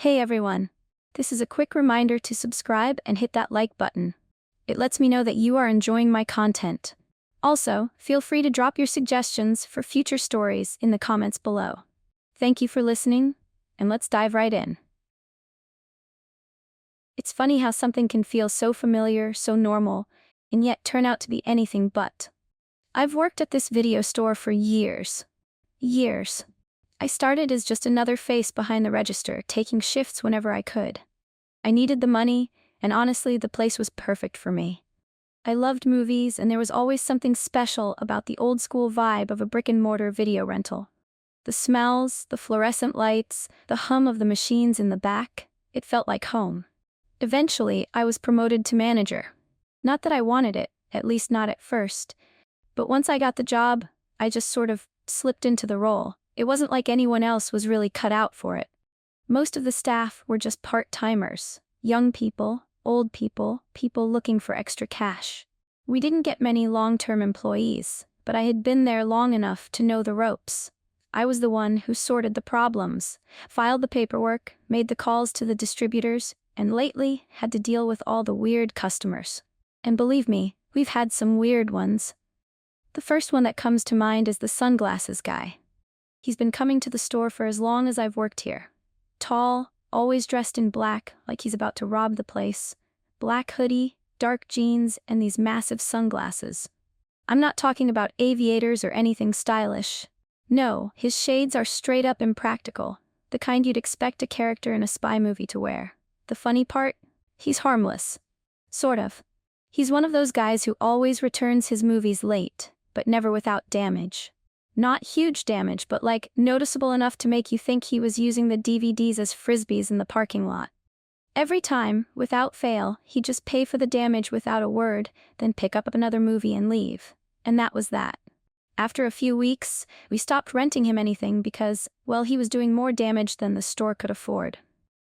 Hey everyone! This is a quick reminder to subscribe and hit that like button. It lets me know that you are enjoying my content. Also, feel free to drop your suggestions for future stories in the comments below. Thank you for listening, and let's dive right in. It's funny how something can feel so familiar, so normal, and yet turn out to be anything but. I've worked at this video store for years. Years. I started as just another face behind the register, taking shifts whenever I could. I needed the money, and honestly, the place was perfect for me. I loved movies, and there was always something special about the old-school vibe of a brick-and-mortar video rental. The smells, the fluorescent lights, the hum of the machines in the back, it felt like home. Eventually, I was promoted to manager. Not that I wanted it, at least not at first. But once I got the job, I just sort of slipped into the role. It wasn't like anyone else was really cut out for it. Most of the staff were just part-timers, young people, old people, people looking for extra cash. We didn't get many long-term employees, but I had been there long enough to know the ropes. I was the one who sorted the problems, filed the paperwork, made the calls to the distributors, and lately had to deal with all the weird customers. And believe me, we've had some weird ones. The first one that comes to mind is the sunglasses guy. He's been coming to the store for as long as I've worked here. Tall, always dressed in black, like he's about to rob the place. Black hoodie, dark jeans, and these massive sunglasses. I'm not talking about aviators or anything stylish. No, his shades are straight up impractical, the kind you'd expect a character in a spy movie to wear. The funny part? He's harmless. Sort of. He's one of those guys who always returns his movies late, but never without damage. Not huge damage, but like noticeable enough to make you think he was using the DVDs as frisbees in the parking lot. Every time, without fail, he'd just pay for the damage without a word, then pick up another movie and leave. And that was that. After a few weeks, we stopped renting him anything because, well, he was doing more damage than the store could afford.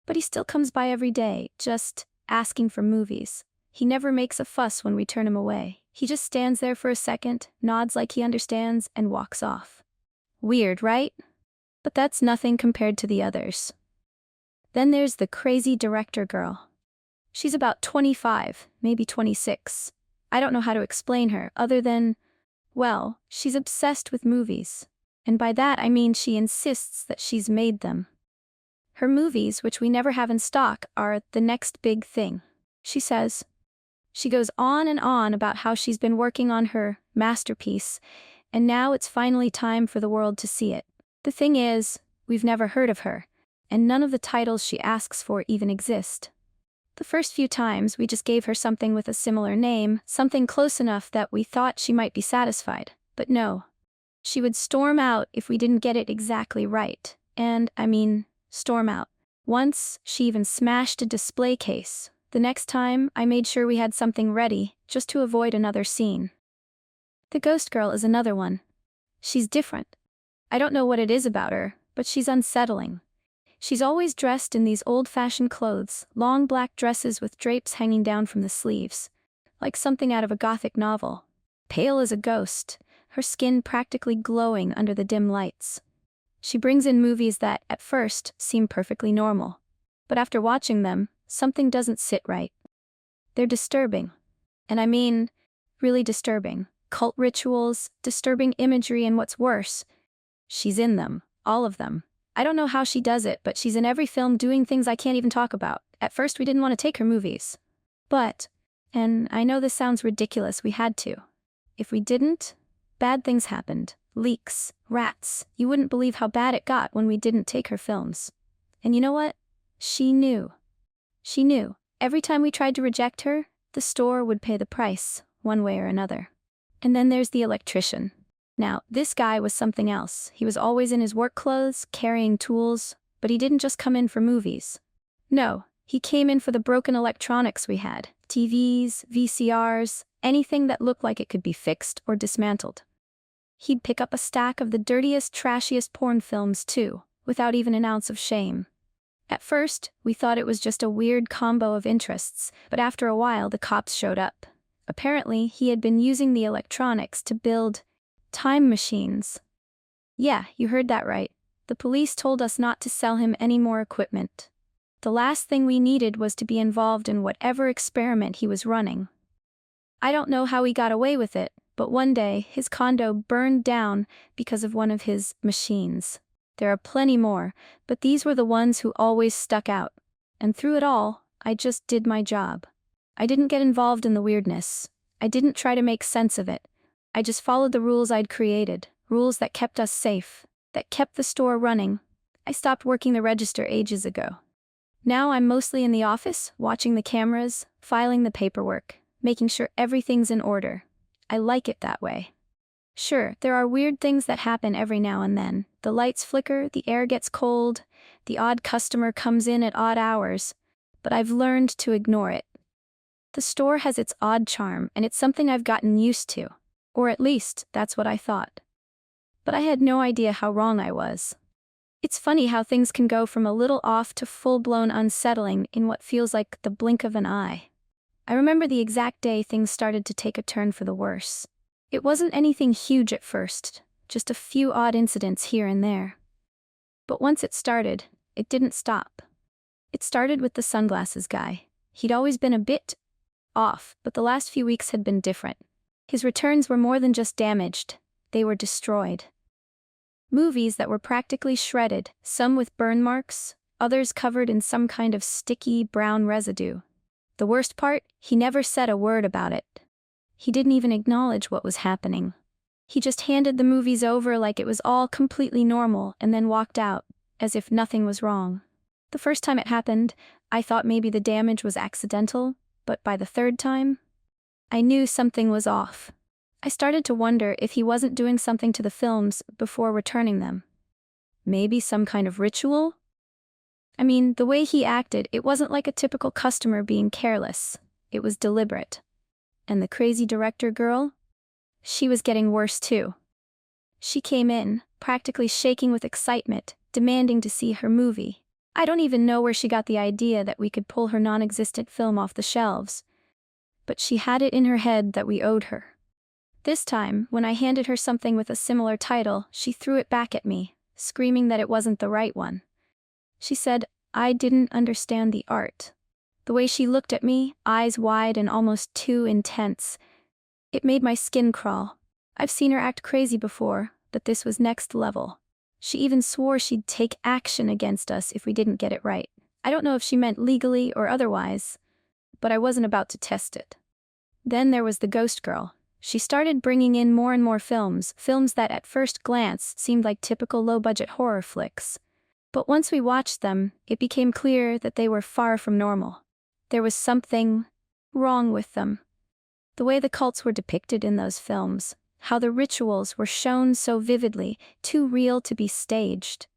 But he still comes by every day, just asking for movies. He never makes a fuss when we turn him away. He just stands there for a second, nods like he understands, and walks off. Weird, right? But that's nothing compared to the others. Then there's the crazy director girl. She's about 25, maybe 26. I don't know how to explain her, other than, well, she's obsessed with movies. And by that I mean she insists that she's made them. Her movies, which we never have in stock, are the next big thing, she says. She goes on and on about how she's been working on her masterpiece, and now it's finally time for the world to see it. The thing is, we've never heard of her, and none of the titles she asks for even exist. The first few times, we just gave her something with a similar name, something close enough that we thought she might be satisfied. But no. She would storm out if we didn't get it exactly right. And, I mean, storm out. Once, she even smashed a display case. The next time, I made sure we had something ready, just to avoid another scene. The ghost girl is another one. She's different. I don't know what it is about her, but she's unsettling. She's always dressed in these old-fashioned clothes, long black dresses with drapes hanging down from the sleeves, like something out of a gothic novel. Pale as a ghost, her skin practically glowing under the dim lights. She brings in movies that, at first, seem perfectly normal. But after watching them, something doesn't sit right. They're disturbing. And I mean, really disturbing. Cult rituals, disturbing imagery, and what's worse, she's in them, all of them. I don't know how she does it, but she's in every film doing things I can't even talk about. At first we didn't want to take her movies. But, and I know this sounds ridiculous, we had to. If we didn't, bad things happened. Leaks, rats. You wouldn't believe how bad it got when we didn't take her films. And you know what? She knew. She knew. Every time we tried to reject her, the store would pay the price, one way or another. And then there's the electrician. Now, this guy was something else. He was always in his work clothes, carrying tools, but he didn't just come in for movies. No, he came in for the broken electronics we had. TVs, VCRs, anything that looked like it could be fixed or dismantled. He'd pick up a stack of the dirtiest, trashiest porn films too, without even an ounce of shame. At first, we thought it was just a weird combo of interests, but after a while the cops showed up. Apparently, he had been using the electronics to build time machines. Yeah, you heard that right. The police told us not to sell him any more equipment. The last thing we needed was to be involved in whatever experiment he was running. I don't know how he got away with it, but one day, his condo burned down because of one of his machines. There are plenty more, but these were the ones who always stuck out. And through it all, I just did my job. I didn't get involved in the weirdness. I didn't try to make sense of it. I just followed the rules I'd created, rules that kept us safe, that kept the store running. I stopped working the register ages ago. Now I'm mostly in the office, watching the cameras, filing the paperwork, making sure everything's in order. I like it that way. Sure, there are weird things that happen every now and then. The lights flicker, the air gets cold, the odd customer comes in at odd hours, but I've learned to ignore it. The store has its odd charm, and it's something I've gotten used to. Or at least, that's what I thought. But I had no idea how wrong I was. It's funny how things can go from a little off to full-blown unsettling in what feels like the blink of an eye. I remember the exact day things started to take a turn for the worse. It wasn't anything huge at first, just a few odd incidents here and there. But once it started, it didn't stop. It started with the sunglasses guy. He'd always been a bit off, but the last few weeks had been different. His returns were more than just damaged, they were destroyed. Movies that were practically shredded, some with burn marks, others covered in some kind of sticky, brown residue. The worst part, he never said a word about it. He didn't even acknowledge what was happening. He just handed the movies over like it was all completely normal and then walked out, as if nothing was wrong. The first time it happened, I thought maybe the damage was accidental, but by the third time, I knew something was off. I started to wonder if he wasn't doing something to the films before returning them. Maybe some kind of ritual? I mean, the way he acted, it wasn't like a typical customer being careless. It was deliberate. And the crazy director girl? She was getting worse too. She came in, practically shaking with excitement, demanding to see her movie. I don't even know where she got the idea that we could pull her non-existent film off the shelves. But she had it in her head that we owed her. This time, when I handed her something with a similar title, she threw it back at me, screaming that it wasn't the right one. She said, I didn't understand the art. The way she looked at me, eyes wide and almost too intense, it made my skin crawl. I've seen her act crazy before, but this was next level. She even swore she'd take action against us if we didn't get it right. I don't know if she meant legally or otherwise, but I wasn't about to test it. Then there was the ghost girl. She started bringing in more and more films that at first glance seemed like typical low-budget horror flicks. But once we watched them, it became clear that they were far from normal. There was something wrong with them. The way the cults were depicted in those films, how the rituals were shown so vividly, too real to be staged.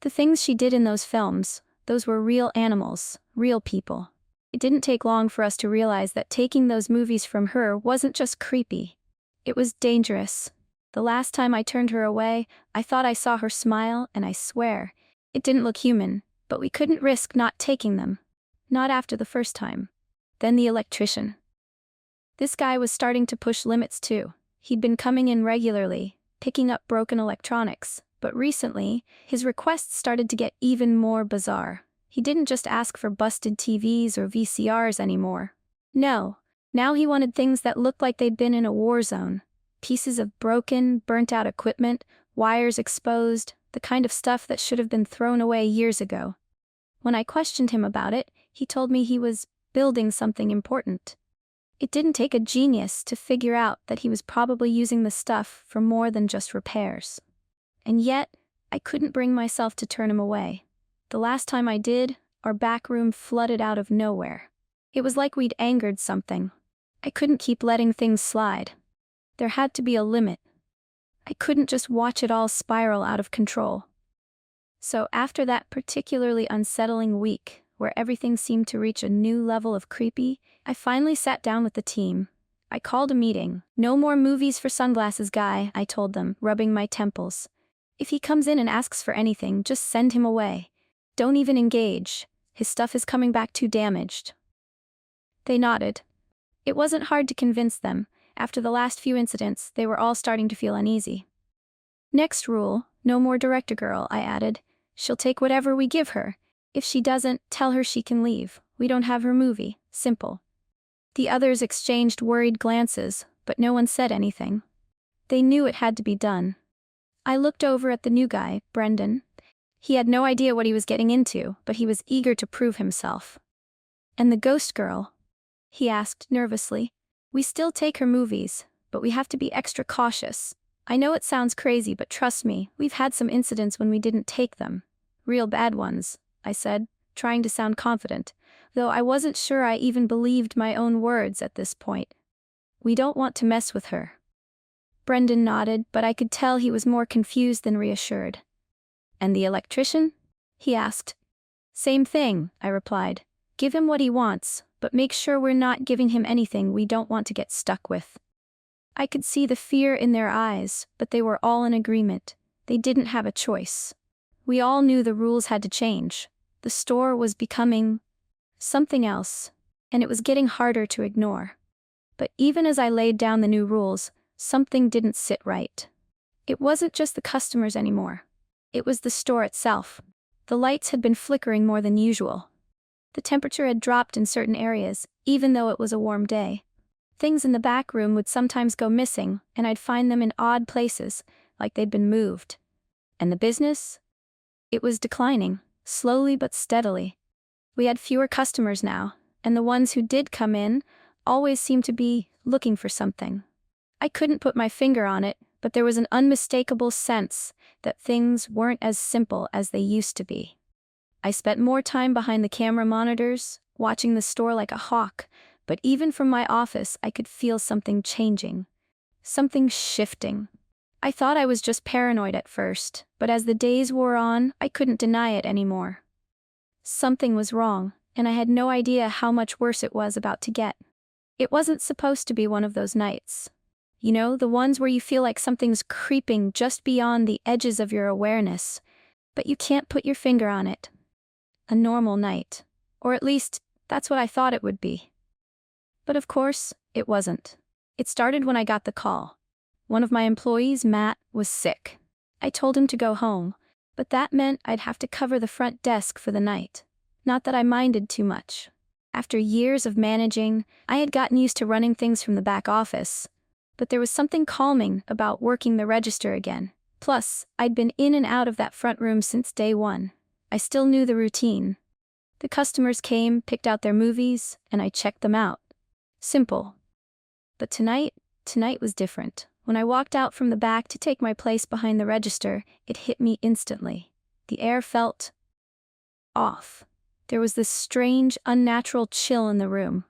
The things she did in those films, those were real animals, real people. It didn't take long for us to realize that taking those movies from her wasn't just creepy. It was dangerous. The last time I turned her away, I thought I saw her smile, and I swear, it didn't look human, but we couldn't risk not taking them. Not after the first time. Then the electrician. This guy was starting to push limits too. He'd been coming in regularly, picking up broken electronics, but recently, his requests started to get even more bizarre. He didn't just ask for busted TVs or VCRs anymore. No, now he wanted things that looked like they'd been in a war zone. Pieces of broken, burnt-out equipment, wires exposed, the kind of stuff that should have been thrown away years ago. When I questioned him about it, he told me he was building something important. It didn't take a genius to figure out that he was probably using the stuff for more than just repairs. And yet, I couldn't bring myself to turn him away. The last time I did, our back room flooded out of nowhere. It was like we'd angered something. I couldn't keep letting things slide. There had to be a limit. I couldn't just watch it all spiral out of control. So after that particularly unsettling week, where everything seemed to reach a new level of creepy, I finally sat down with the team. I called a meeting. No more movies for sunglasses guy, I told them, rubbing my temples. If he comes in and asks for anything, just send him away. Don't even engage. His stuff is coming back too damaged. They nodded. It wasn't hard to convince them. After the last few incidents, they were all starting to feel uneasy. Next rule, no more director girl, I added. She'll take whatever we give her. If she doesn't, tell her she can leave. We don't have her movie. Simple. The others exchanged worried glances, but no one said anything. They knew it had to be done. I looked over at the new guy, Brendan. He had no idea what he was getting into, but he was eager to prove himself. And the ghost girl? He asked nervously. We still take her movies, but we have to be extra cautious. I know it sounds crazy, but trust me, we've had some incidents when we didn't take them. Real bad ones, I said, trying to sound confident, though I wasn't sure I even believed my own words at this point. We don't want to mess with her. Brendan nodded, but I could tell he was more confused than reassured. And the electrician? He asked. Same thing, I replied. Give him what he wants, but make sure we're not giving him anything we don't want to get stuck with. I could see the fear in their eyes, but they were all in agreement. They didn't have a choice. We all knew the rules had to change. The store was becoming something else, and it was getting harder to ignore. But even as I laid down the new rules, something didn't sit right. It wasn't just the customers anymore. It was the store itself. The lights had been flickering more than usual. The temperature had dropped in certain areas, even though it was a warm day. Things in the back room would sometimes go missing, and I'd find them in odd places, like they'd been moved. And the business? It was declining, slowly but steadily. We had fewer customers now, and the ones who did come in always seemed to be looking for something. I couldn't put my finger on it, but there was an unmistakable sense that things weren't as simple as they used to be. I spent more time behind the camera monitors, watching the store like a hawk, but even from my office I could feel something changing. Something shifting. I thought I was just paranoid at first, but as the days wore on, I couldn't deny it anymore. Something was wrong, and I had no idea how much worse it was about to get. It wasn't supposed to be one of those nights. You know, the ones where you feel like something's creeping just beyond the edges of your awareness, but you can't put your finger on it. A normal night. Or at least, that's what I thought it would be. But of course, it wasn't. It started when I got the call. One of my employees, Matt, was sick. I told him to go home, but that meant I'd have to cover the front desk for the night. Not that I minded too much. After years of managing, I had gotten used to running things from the back office, but there was something calming about working the register again. Plus, I'd been in and out of that front room since day one. I still knew the routine. The customers came, picked out their movies, and I checked them out. Simple. But tonight was different. When I walked out from the back to take my place behind the register, it hit me instantly. The air felt off. There was this strange, unnatural chill in the room,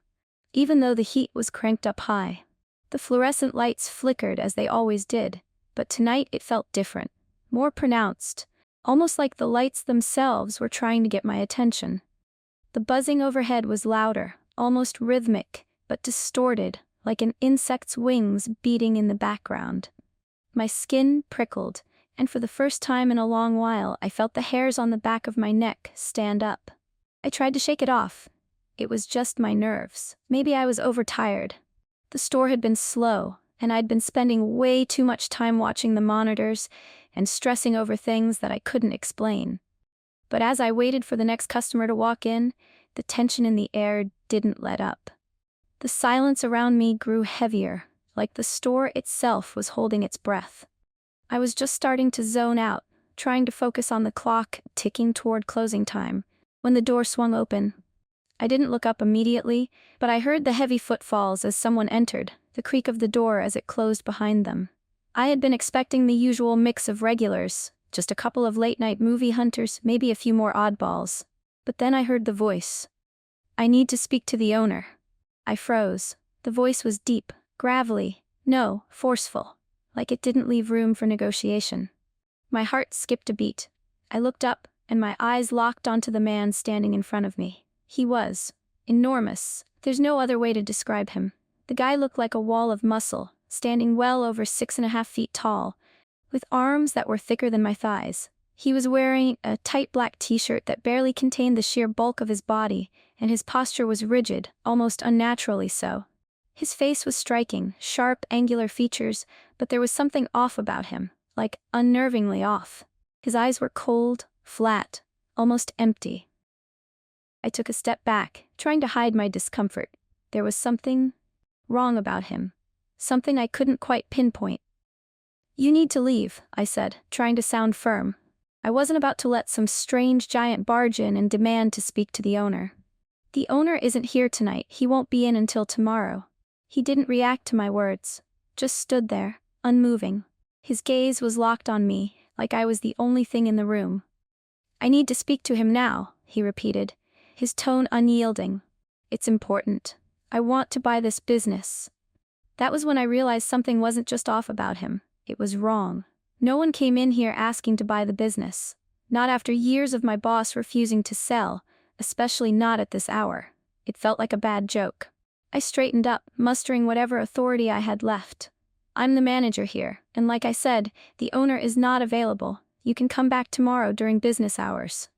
even though the heat was cranked up high. The fluorescent lights flickered as they always did, but tonight it felt different, more pronounced, almost like the lights themselves were trying to get my attention. The buzzing overhead was louder, almost rhythmic, but distorted, like an insect's wings beating in the background. My skin prickled, and for the first time in a long while I felt the hairs on the back of my neck stand up. I tried to shake it off. It was just my nerves. Maybe I was overtired. The store had been slow, and I'd been spending way too much time watching the monitors and stressing over things that I couldn't explain. But as I waited for the next customer to walk in, the tension in the air didn't let up. The silence around me grew heavier, like the store itself was holding its breath. I was just starting to zone out, trying to focus on the clock ticking toward closing time, when the door swung open. I didn't look up immediately, but I heard the heavy footfalls as someone entered, the creak of the door as it closed behind them. I had been expecting the usual mix of regulars, just a couple of late-night movie hunters, maybe a few more oddballs. But then I heard the voice. I need to speak to the owner. I froze. The voice was deep, gravelly, no, forceful, like it didn't leave room for negotiation. My heart skipped a beat. I looked up, and my eyes locked onto the man standing in front of me. He was enormous. There's no other way to describe him. The guy looked like a wall of muscle, standing well over 6.5 feet tall, with arms that were thicker than my thighs. He was wearing a tight black t-shirt that barely contained the sheer bulk of his body, and his posture was rigid, almost unnaturally so. His face was striking, sharp, angular features, but there was something off about him, like unnervingly off. His eyes were cold, flat, almost empty. I took a step back, trying to hide my discomfort. There was something wrong about him. Something I couldn't quite pinpoint. "You need to leave," I said, trying to sound firm. I wasn't about to let some strange giant barge in and demand to speak to the owner. "The owner isn't here tonight. He won't be in until tomorrow." He didn't react to my words, just stood there, unmoving. His gaze was locked on me, like I was the only thing in the room. "I need to speak to him now," he repeated, his tone unyielding. "It's important. I want to buy this business." That was when I realized something wasn't just off about him. It was wrong. No one came in here asking to buy the business. Not after years of my boss refusing to sell, especially not at this hour. It felt like a bad joke. I straightened up, mustering whatever authority I had left. "I'm the manager here, and like I said, the owner is not available. You can come back tomorrow during business hours."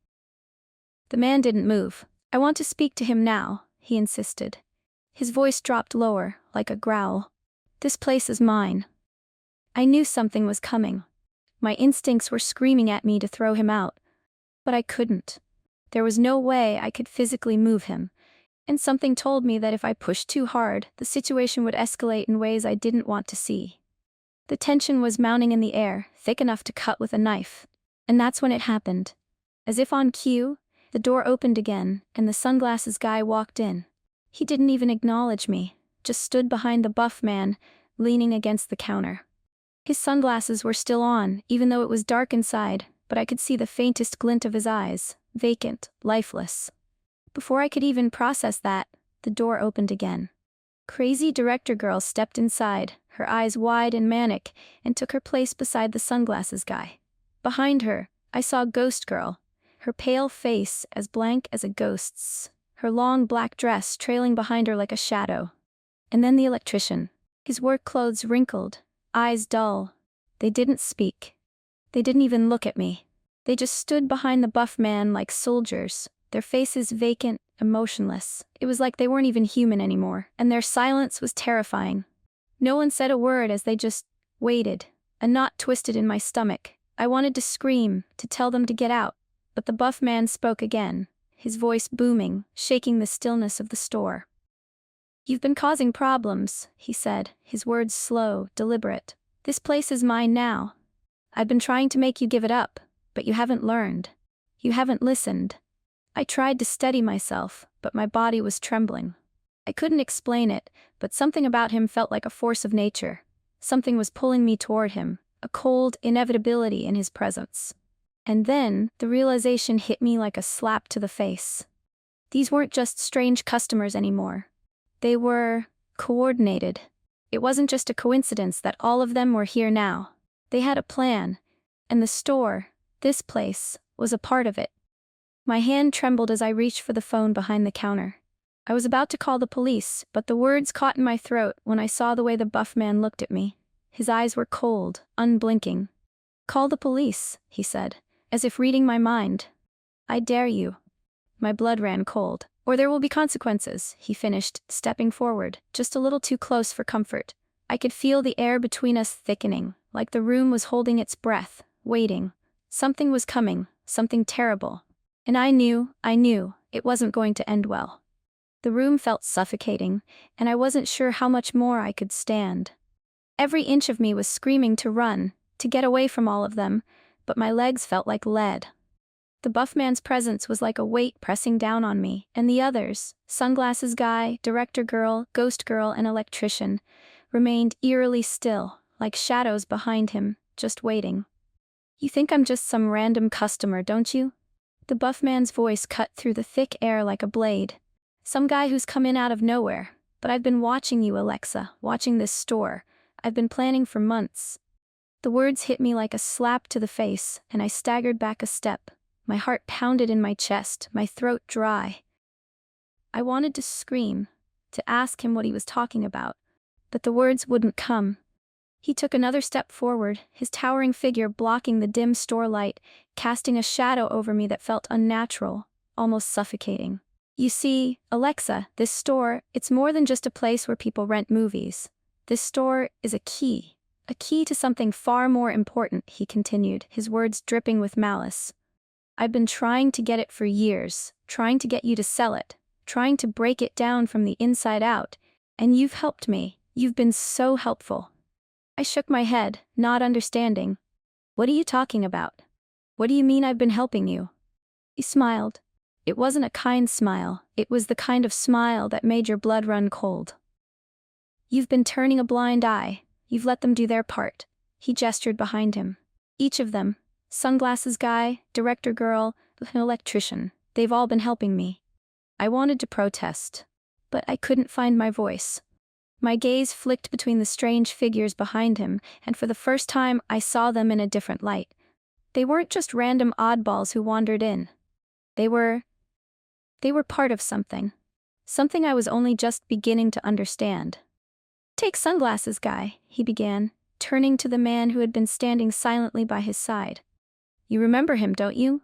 The man didn't move. "I want to speak to him now," he insisted. His voice dropped lower, like a growl. "This place is mine." I knew something was coming. My instincts were screaming at me to throw him out. But I couldn't. There was no way I could physically move him. And something told me that if I pushed too hard, the situation would escalate in ways I didn't want to see. The tension was mounting in the air, thick enough to cut with a knife. And that's when it happened. As if on cue, the door opened again, and the sunglasses guy walked in. He didn't even acknowledge me, just stood behind the buff man, leaning against the counter. His sunglasses were still on, even though it was dark inside, but I could see the faintest glint of his eyes, vacant, lifeless. Before I could even process that, the door opened again. Crazy director girl stepped inside, her eyes wide and manic, and took her place beside the sunglasses guy. Behind her, I saw Ghost Girl, her pale face as blank as a ghost's, her long black dress trailing behind her like a shadow. And then the electrician, his work clothes wrinkled, eyes dull. They didn't speak. They didn't even look at me. They just stood behind the buff man like soldiers, their faces vacant, emotionless. It was like they weren't even human anymore, and their silence was terrifying. No one said a word as they just waited. A knot twisted in my stomach. I wanted to scream, to tell them to get out, but the buff man spoke again, his voice booming, shaking the stillness of the store. "You've been causing problems," he said, his words slow, deliberate. "This place is mine now. I've been trying to make you give it up, but you haven't learned. You haven't listened." I tried to steady myself, but my body was trembling. I couldn't explain it, but something about him felt like a force of nature. Something was pulling me toward him, a cold inevitability in his presence. And then, the realization hit me like a slap to the face. These weren't just strange customers anymore. They were coordinated. It wasn't just a coincidence that all of them were here now. They had a plan, and the store, this place, was a part of it. My hand trembled as I reached for the phone behind the counter. I was about to call the police, but the words caught in my throat when I saw the way the buff man looked at me. His eyes were cold, unblinking. "Call the police," he said, as if reading my mind. "I dare you." My blood ran cold. "Or there will be consequences," he finished, stepping forward, just a little too close for comfort. I could feel the air between us thickening, like the room was holding its breath, waiting. Something was coming, something terrible. And I knew, it wasn't going to end well. The room felt suffocating, and I wasn't sure how much more I could stand. Every inch of me was screaming to run, to get away from all of them, but my legs felt like lead. The buff man's presence was like a weight pressing down on me, and the others, sunglasses guy, director girl, ghost girl, and electrician, remained eerily still, like shadows behind him, just waiting. "You think I'm just some random customer, don't you?" The buff man's voice cut through the thick air like a blade. "Some guy who's come in out of nowhere. But I've been watching you, Alexa, watching this store. I've been planning for months." The words hit me like a slap to the face, and I staggered back a step. My heart pounded in my chest, my throat dry. I wanted to scream, to ask him what he was talking about, but the words wouldn't come. He took another step forward, his towering figure blocking the dim store light, casting a shadow over me that felt unnatural, almost suffocating. "You see, Alexa, this store, it's more than just a place where people rent movies. This store is a key to something far more important," he continued, his words dripping with malice. I've been trying to get it for years, trying to get you to sell it, trying to break it down from the inside out, and you've helped me. You've been so helpful." I shook my head, not understanding. "What are you talking about? What do you mean I've been helping you?" He smiled. It wasn't a kind smile, it was the kind of smile that made your blood run cold. "You've been turning a blind eye. You've let them do their part." He gestured behind him. "Each of them. Sunglasses guy, director girl, electrician. They've all been helping me." I wanted to protest, but I couldn't find my voice. My gaze flicked between the strange figures behind him, and for the first time I saw them in a different light. They weren't just random oddballs who wandered in. They were part of something. Something I was only just beginning to understand. "Take sunglasses guy," he began, turning to the man who had been standing silently by his side. "You remember him, don't you?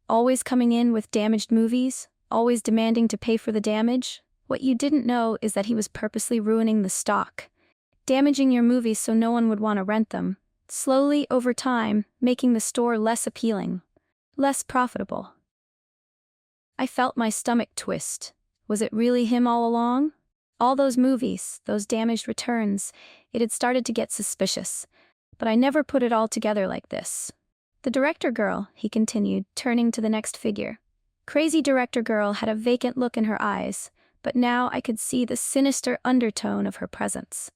Always coming in with damaged movies, always demanding to pay for the damage. What you didn't know is that he was purposely ruining the stock, damaging your movies so no one would want to rent them, slowly over time, making the store less appealing, less profitable." I felt my stomach twist. Was it really him all along? All those movies, those damaged returns, it had started to get suspicious, but I never put it all together like this. "The director girl," he continued, turning to the next figure. Crazy director girl had a vacant look in her eyes, but now I could see the sinister undertone of her presence.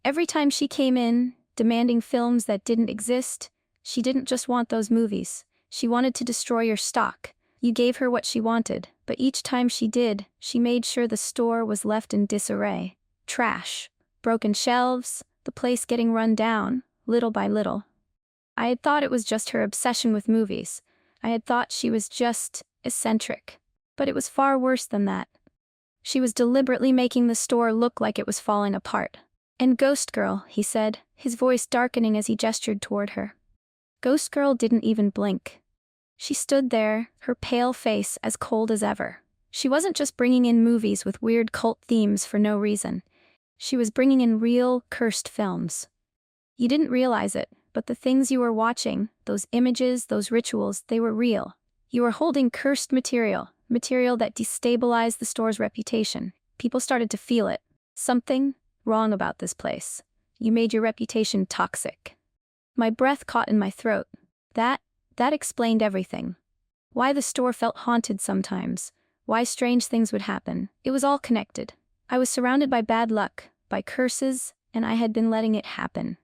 Every time she came in, demanding films that didn't exist, she didn't just want those movies, she wanted to destroy your stock. You gave her what she wanted, but each time she did, she made sure the store was left in disarray. Trash, broken shelves, the place getting run down, little by little. I had thought it was just her obsession with movies. I had thought she was just eccentric. But it was far worse than that. She was deliberately making the store look like it was falling apart. "And Ghost Girl," he said, his voice darkening as he gestured toward her. Ghost Girl didn't even blink. She stood there, her pale face as cold as ever. She wasn't just bringing in movies with weird cult themes for no reason. She was bringing in real, cursed films. You didn't realize it, but the things you were watching, those images, those rituals, they were real. You were holding cursed material that destabilized the store's reputation. People started to feel it. Something wrong about this place. You made your reputation toxic. My breath caught in my throat. That explained everything. Why the store felt haunted sometimes. Why strange things would happen. It was all connected. I was surrounded by bad luck, by curses, and I had been letting it happen.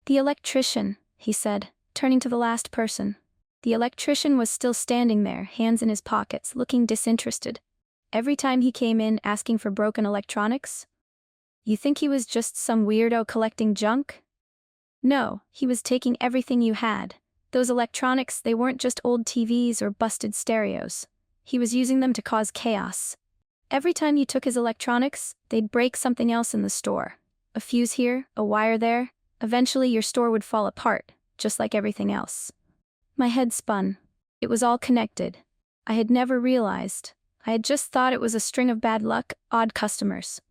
"The electrician," he said, turning to the last person. The electrician was still standing there, hands in his pockets, looking disinterested. Every time he came in asking for broken electronics? You think he was just some weirdo collecting junk? No, he was taking everything you had. Those electronics, they weren't just old TVs or busted stereos. He was using them to cause chaos. Every time you took his electronics, they'd break something else in the store. A fuse here, a wire there. Eventually your store would fall apart, just like everything else. My head spun. It was all connected. I had never realized. I had just thought it was a string of bad luck, odd customers.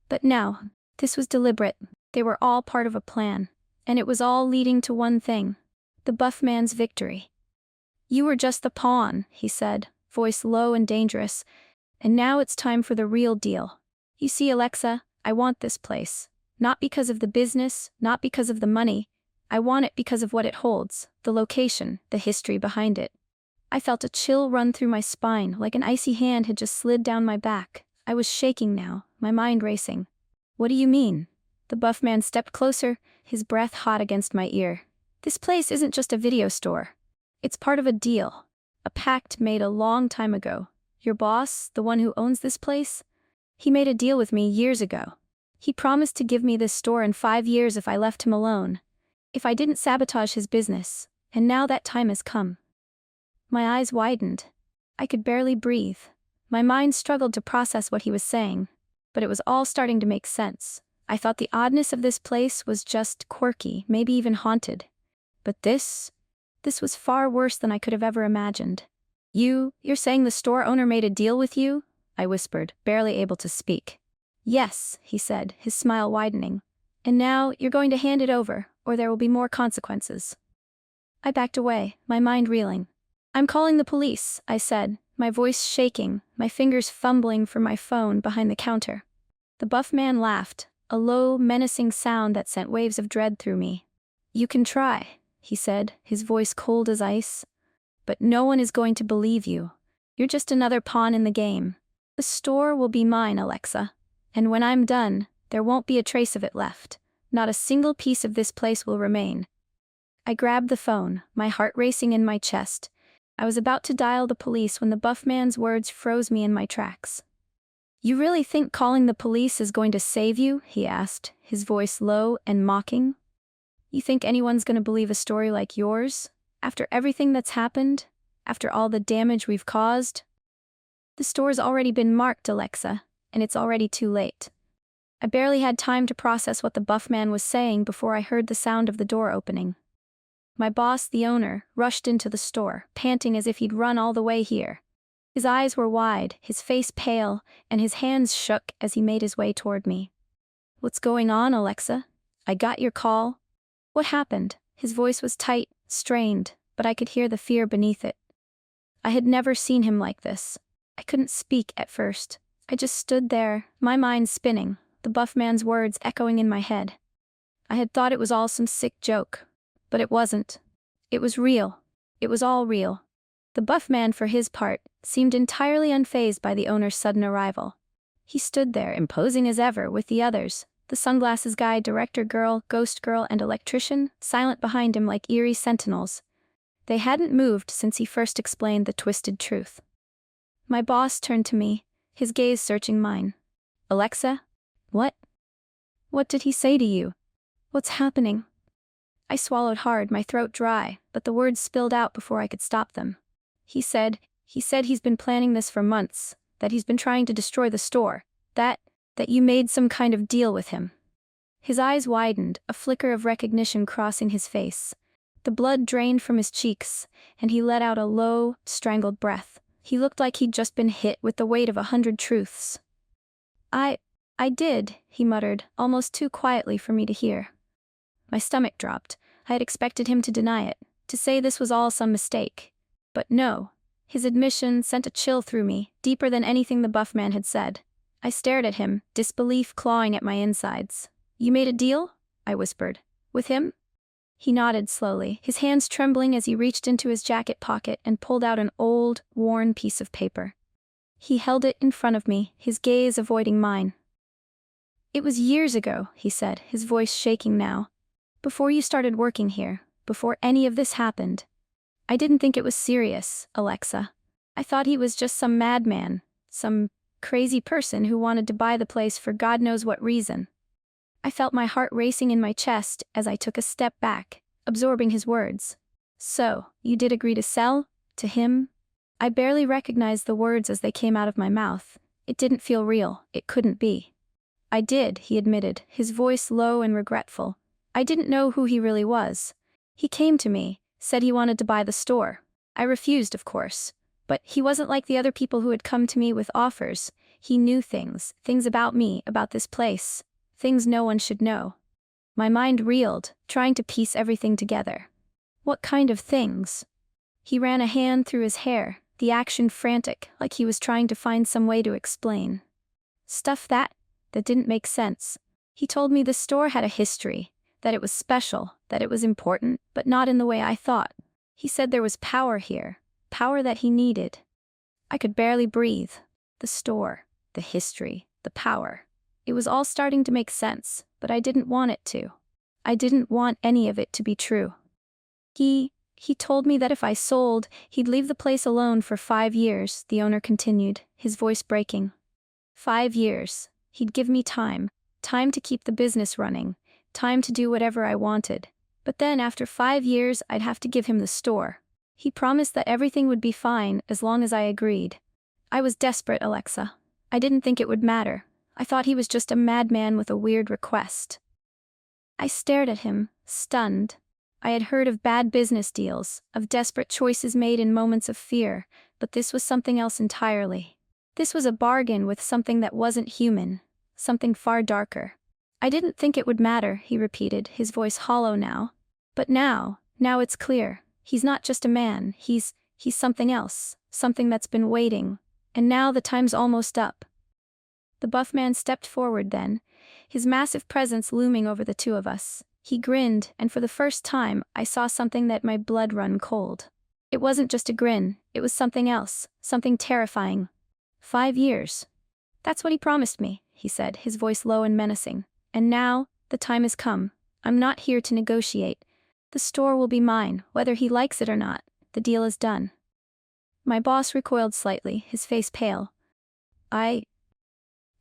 But now, this was deliberate. They were all part of a plan. And it was all leading to one thing. The buff man's victory. "You were just the pawn," he said, voice low and dangerous. "And now it's time for the real deal. You see, Alexa, I want this place. Not because of the business, not because of the money. I want it because of what it holds, the location, the history behind it." I felt a chill run through my spine, like an icy hand had just slid down my back. I was shaking now, my mind racing. "What do you mean?" The buff man stepped closer, his breath hot against my ear. "This place isn't just a video store. It's part of a deal. A pact made a long time ago. Your boss, the one who owns this place, he made a deal with me years ago. He promised to give me this store in 5 years if I left him alone. If I didn't sabotage his business, and now that time has come." My eyes widened. I could barely breathe. My mind struggled to process what he was saying, but it was all starting to make sense. I thought the oddness of this place was just quirky, maybe even haunted. But this was far worse than I could have ever imagined. You're saying the store owner made a deal with you?" I whispered, barely able to speak. "Yes," he said, his smile widening. "And now you're going to hand it over, or there will be more consequences." I backed away, my mind reeling. I'm calling the police, I said, my voice shaking, my fingers fumbling for my phone behind the counter. The buff man laughed, a low, menacing sound that sent waves of dread through me. You can try, he said, his voice cold as ice. But no one is going to believe you. You're just another pawn in the game. The store will be mine, Alexa. And when I'm done, there won't be a trace of it left. Not a single piece of this place will remain. I grabbed the phone, my heart racing in my chest. I was about to dial the police when the buff man's words froze me in my tracks. You really think calling the police is going to save you? He asked, his voice low and mocking. You think anyone's going to believe a story like yours? After everything that's happened? After all the damage we've caused? The store's already been marked, Alexa, and it's already too late. I barely had time to process what the buff man was saying before I heard the sound of the door opening. My boss, the owner, rushed into the store, panting as if he'd run all the way here. His eyes were wide, his face pale, and his hands shook as he made his way toward me. What's going on, Alexa? I got your call. What happened? His voice was tight, strained, but I could hear the fear beneath it. I had never seen him like this. I couldn't speak at first. I just stood there, my mind spinning, the buff man's words echoing in my head. I had thought it was all some sick joke. But it wasn't. It was real. It was all real. The buff man, for his part, seemed entirely unfazed by the owner's sudden arrival. He stood there, imposing as ever, with the others, the sunglasses guy, director girl, ghost girl, and electrician, silent behind him like eerie sentinels. They hadn't moved since he first explained the twisted truth. My boss turned to me, his gaze searching mine. Alexa? What? What did he say to you? What's happening? I swallowed hard, my throat dry, but the words spilled out before I could stop them. He said he's been planning this for months, that he's been trying to destroy the store, that you made some kind of deal with him. His eyes widened, a flicker of recognition crossing his face. The blood drained from his cheeks, and he let out a low, strangled breath. He looked like he'd just been hit with the weight of 100 truths. I did, he muttered, almost too quietly for me to hear. My stomach dropped. I had expected him to deny it, to say this was all some mistake. But no. His admission sent a chill through me, deeper than anything the buff man had said. I stared at him, disbelief clawing at my insides. You made a deal? I whispered. With him? He nodded slowly, his hands trembling as he reached into his jacket pocket and pulled out an old, worn piece of paper. He held it in front of me, his gaze avoiding mine. It was years ago, he said, his voice shaking now. Before you started working here, before any of this happened. I didn't think it was serious, Alexa. I thought he was just some madman, some crazy person who wanted to buy the place for God knows what reason. I felt my heart racing in my chest as I took a step back, absorbing his words. So, you did agree to sell? To him? I barely recognized the words as they came out of my mouth. It didn't feel real, it couldn't be. I did, he admitted, his voice low and regretful. I didn't know who he really was. He came to me, said he wanted to buy the store. I refused, of course. But he wasn't like the other people who had come to me with offers. He knew things about me, about this place, things no one should know. My mind reeled, trying to piece everything together. What kind of things? He ran a hand through his hair, the action frantic, like he was trying to find some way to explain. Stuff that didn't make sense. He told me the store had a history, that it was special, that it was important, but not in the way I thought. He said there was power here, power that he needed. I could barely breathe. The store, the history, the power. It was all starting to make sense, but I didn't want it to. I didn't want any of it to be true. He told me that if I sold, he'd leave the place alone for 5 years, the owner continued, his voice breaking. 5 years. He'd give me time to keep the business running, time to do whatever I wanted. But then after 5 years, I'd have to give him the store. He promised that everything would be fine as long as I agreed. I was desperate, Alexa. I didn't think it would matter. I thought he was just a madman with a weird request. I stared at him, stunned. I had heard of bad business deals, of desperate choices made in moments of fear, but this was something else entirely. This was a bargain with something that wasn't human, something far darker. I didn't think it would matter, he repeated, his voice hollow now. But now it's clear. He's not just a man, he's He's something else, something that's been waiting, and now the time's almost up. The buff man stepped forward then, his massive presence looming over the two of us. He grinned, and for the first time, I saw something that my blood run cold. It wasn't just a grin, it was something else, something terrifying. 5 years. That's what he promised me, he said, his voice low and menacing. And now, the time has come. I'm not here to negotiate. The store will be mine, whether he likes it or not. The deal is done. My boss recoiled slightly, his face pale. I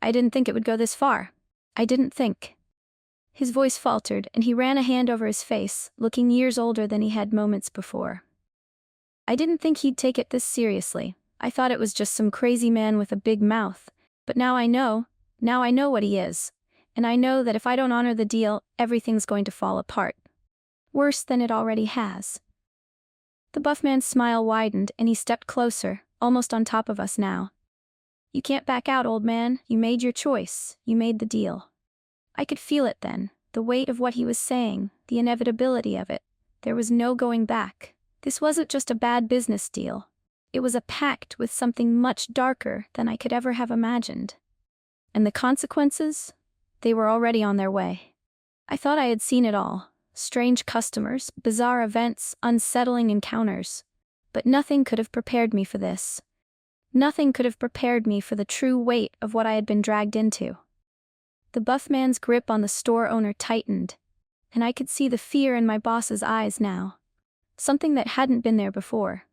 didn't think it would go this far. I didn't think. His voice faltered, and he ran a hand over his face, looking years older than he had moments before. I didn't think he'd take it this seriously. I thought it was just some crazy man with a big mouth. But now I know what he is. And I know that if I don't honor the deal, everything's going to fall apart. Worse than it already has. The buff man's smile widened, and he stepped closer, almost on top of us now. You can't back out, old man. You made your choice. You made the deal. I could feel it then, the weight of what he was saying, the inevitability of it. There was no going back. This wasn't just a bad business deal. It was a pact with something much darker than I could ever have imagined. And the consequences? They were already on their way. I thought I had seen it all. Strange customers, bizarre events, unsettling encounters. But nothing could have prepared me for this. Nothing could have prepared me for the true weight of what I had been dragged into. The buff man's grip on the store owner tightened, and I could see the fear in my boss's eyes now. Something that hadn't been there before.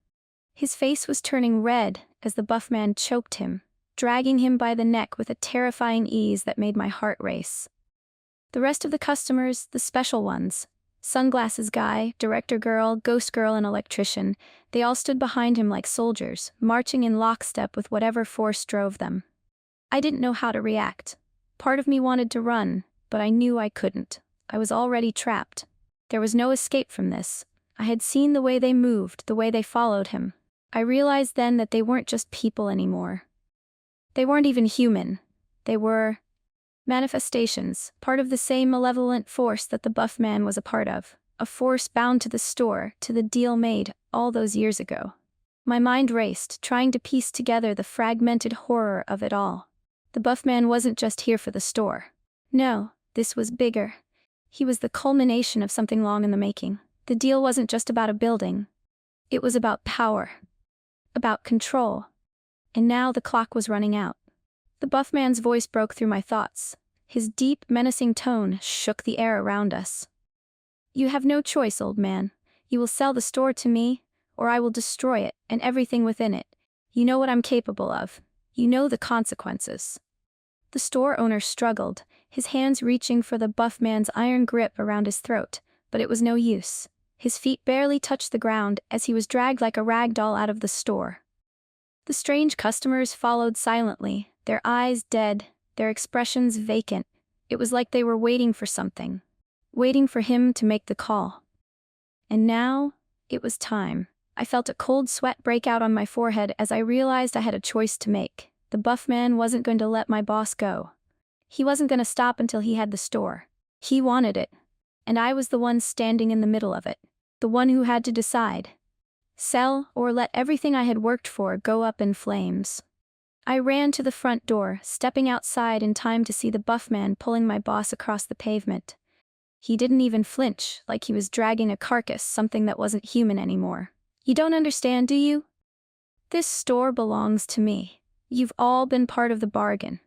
His face was turning red as the buff man choked him, dragging him by the neck with a terrifying ease that made my heart race. The rest of the customers, the special ones, sunglasses guy, director girl, ghost girl, and electrician, they all stood behind him like soldiers, marching in lockstep with whatever force drove them. I didn't know how to react. Part of me wanted to run, but I knew I couldn't. I was already trapped. There was no escape from this. I had seen the way they moved, the way they followed him. I realized then that they weren't just people anymore. They weren't even human. They were manifestations, part of the same malevolent force that the buff man was a part of, a force bound to the store, to the deal made all those years ago. My mind raced, trying to piece together the fragmented horror of it all. The buff man wasn't just here for the store. No, this was bigger. He was the culmination of something long in the making. The deal wasn't just about a building. It was about power. About control. And now the clock was running out. The buff man's voice broke through my thoughts. His deep, menacing tone shook the air around us. You have no choice, old man. You will sell the store to me, or I will destroy it and everything within it. You know what I'm capable of. You know the consequences. The store owner struggled, his hands reaching for the buff man's iron grip around his throat, but it was no use. His feet barely touched the ground as he was dragged like a rag doll out of the store. The strange customers followed silently, their eyes dead, their expressions vacant. It was like they were waiting for something. Waiting for him to make the call. And now, it was time. I felt a cold sweat break out on my forehead as I realized I had a choice to make. The buff man wasn't going to let my boss go. He wasn't going to stop until he had the store. He wanted it. And I was the one standing in the middle of it. The one who had to decide. Sell or let everything I had worked for go up in flames. I ran to the front door, stepping outside in time to see the buff man pulling my boss across the pavement. He didn't even flinch, like he was dragging a carcass, something that wasn't human anymore. You don't understand, do you? This store belongs to me. You've all been part of the bargain.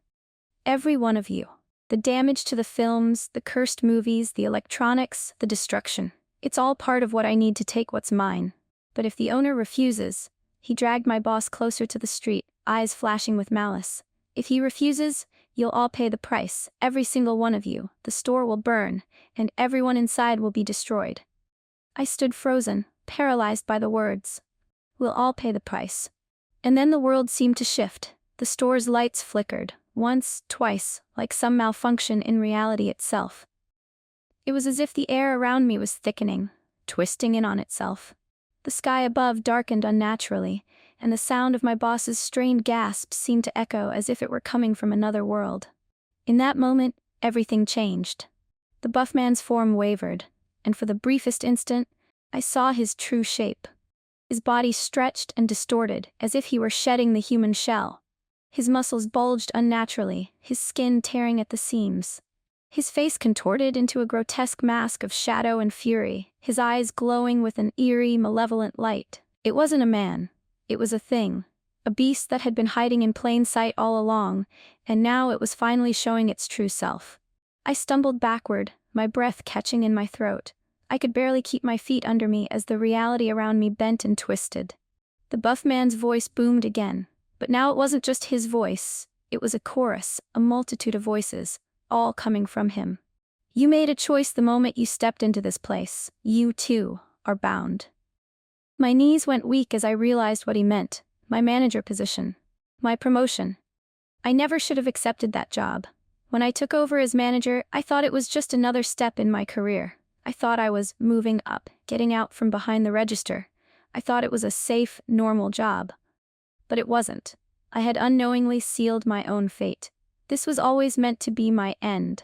Every one of you. The damage to the films, the cursed movies, the electronics, the destruction. It's all part of what I need to take what's mine. But if the owner refuses, he dragged my boss closer to the street, eyes flashing with malice. If he refuses, you'll all pay the price, every single one of you. The store will burn, and everyone inside will be destroyed. I stood frozen, paralyzed by the words. We'll all pay the price. And then the world seemed to shift. The store's lights flickered, once, twice, like some malfunction in reality itself. It was as if the air around me was thickening, twisting in on itself. The sky above darkened unnaturally, and the sound of my boss's strained gasps seemed to echo as if it were coming from another world. In that moment, everything changed. The buff man's form wavered, and for the briefest instant, I saw his true shape. His body stretched and distorted, as if he were shedding the human shell. His muscles bulged unnaturally, his skin tearing at the seams. His face contorted into a grotesque mask of shadow and fury, his eyes glowing with an eerie, malevolent light. It wasn't a man. It was a thing. A beast that had been hiding in plain sight all along, and now it was finally showing its true self. I stumbled backward, my breath catching in my throat. I could barely keep my feet under me as the reality around me bent and twisted. The buff man's voice boomed again, but now it wasn't just his voice. It was a chorus, a multitude of voices, all coming from him. You made a choice the moment you stepped into this place. You, too, are bound. My knees went weak as I realized what he meant. My manager position. My promotion. I never should have accepted that job. When I took over as manager, I thought it was just another step in my career. I thought I was moving up, getting out from behind the register. I thought it was a safe, normal job. But it wasn't. I had unknowingly sealed my own fate. This was always meant to be my end.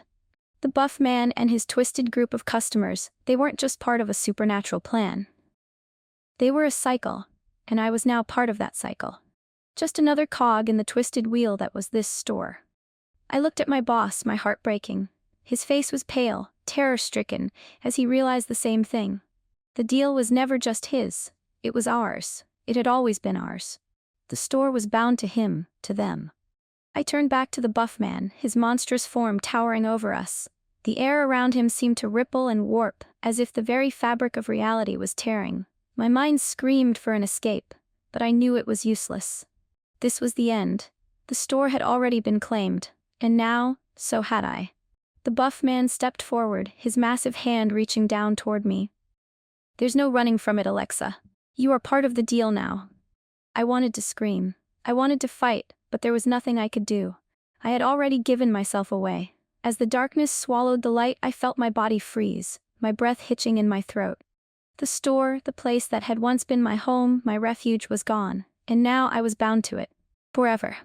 The buff man and his twisted group of customers, they weren't just part of a supernatural plan. They were a cycle, and I was now part of that cycle. Just another cog in the twisted wheel that was this store. I looked at my boss, my heart breaking. His face was pale, terror-stricken, as he realized the same thing. The deal was never just his. It was ours. It had always been ours. The store was bound to him, to them. I turned back to the buff man, his monstrous form towering over us. The air around him seemed to ripple and warp, as if the very fabric of reality was tearing. My mind screamed for an escape, but I knew it was useless. This was the end. The store had already been claimed, and now, so had I. The buff man stepped forward, his massive hand reaching down toward me. There's no running from it, Alexa. You are part of the deal now. I wanted to scream. I wanted to fight, but there was nothing I could do. I had already given myself away. As the darkness swallowed the light, I felt my body freeze, my breath hitching in my throat. The store, the place that had once been my home, my refuge, was gone, and now I was bound to it. Forever.